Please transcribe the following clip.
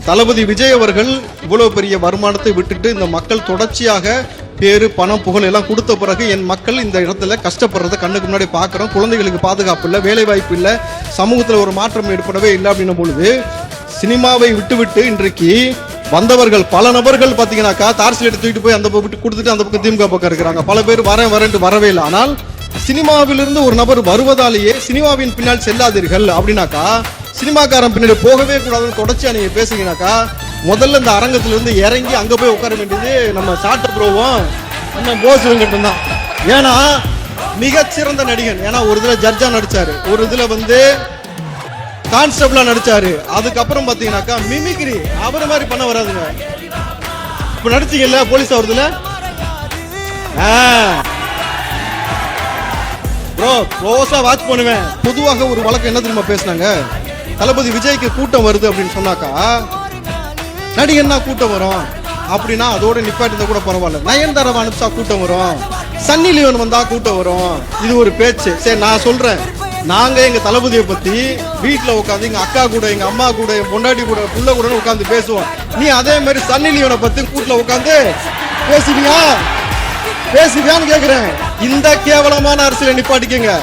தளபதி விஜய் அவர்கள் இவ்வளவு பெரிய வருமானத்தை விட்டுட்டு இந்த மக்கள் தொடர்ச்சியாக பேரு பணம் புகழ் எல்லாம் கொடுத்த பிறகு என் மக்கள் இந்த இடத்துல கஷ்டப்படுறத கண்ணுக்கு முன்னாடி பாக்குறோம். குழந்தைகளுக்கு பாதுகாப்பு இல்லை, வேலை வாய்ப்பு இல்லை, சமூகத்துல ஒரு மாற்றம் ஏற்படவே இல்லை அப்படின்னும் பொழுது சினிமாவை விட்டு இன்றைக்கு வந்தவர்கள் பல நபர்கள் பாத்தீங்கன்னாக்கா தார்சில் எடுத்து தூக்கிட்டு போய் அந்த பக்கம் கொடுத்துட்டு அந்த பக்கம் திமுக பக்கம் இருக்கிறாங்க. பல பேர் வரேன்ட்டு வரவே இல்லை. ஆனால் சினிமாவிலிருந்து ஒரு நபர் வருவதாலேயே சினிமாவின் பின்னால் செல்லாதீர்கள் அப்படின்னாக்கா சினிமாக்காரன் பின்னாடி போகவே கூடாதுன்னு தொடர்ச்சியா நீங்க பேசுறீங்கன்னாக்கா முதல்ல இந்த அரங்கத்துல இருந்து இறங்கி அங்க போய் உட்கார வேண்டியது நம்ம சாட்ட ப்ரோவும் நம்ம போசுவங்கிட்ட தான். ஏன்னா மிகச்சிறந்த நடிகன். ஏன்னா ஒரு இதுல ஜட்ஜா நடிச்சாரு, ஒரு இதுல கான்ஸ்டபிளா நடிச்சாரு. அதுக்கப்புறம் பாத்தீங்கன்னாக்கா மிமிக்ரி அவரை மாதிரி பண்ண வராதுங்க. இப்ப நடிச்சீங்கல்ல போலீஸ் அவர்துல ப்ரோ க்ளோஸா வாட்ச் பண்ணுவேன். பொதுவாக ஒரு வழக்கு என்ன தெரியுமா பேசினாங்க, தளபதி விஜய்க்கு கூட்டம் வருது அப்படின்னு சொன்னாக்கா நடிகன்னா கூட்டம் வரும் அப்படின்னா அதோட நிப்பாட்டி கூட பரவாயில்ல, நயன்தாரா அனுப்பிச்சா கூட்டம் வரும், சன்னி லியோன் வந்தா கூட்டம் வரும். இது ஒரு பேச்சு. சரி நான் சொல்றேன், நாங்க எங்க தளபதியை பத்தி வீட்டுல உட்காந்து எங்க அக்கா கூட எங்க அம்மா கூட என் பொண்டாட்டி கூட புள்ள கூட உட்காந்து பேசுவோம். நீ அதே மாதிரி சன்னி லியோனை பத்தி கூட்டுல உட்காந்து பேசுவியான்னு கேக்குறேன். இந்த கேவலமான அரசியலை நிப்பாட்டிக்கங்க.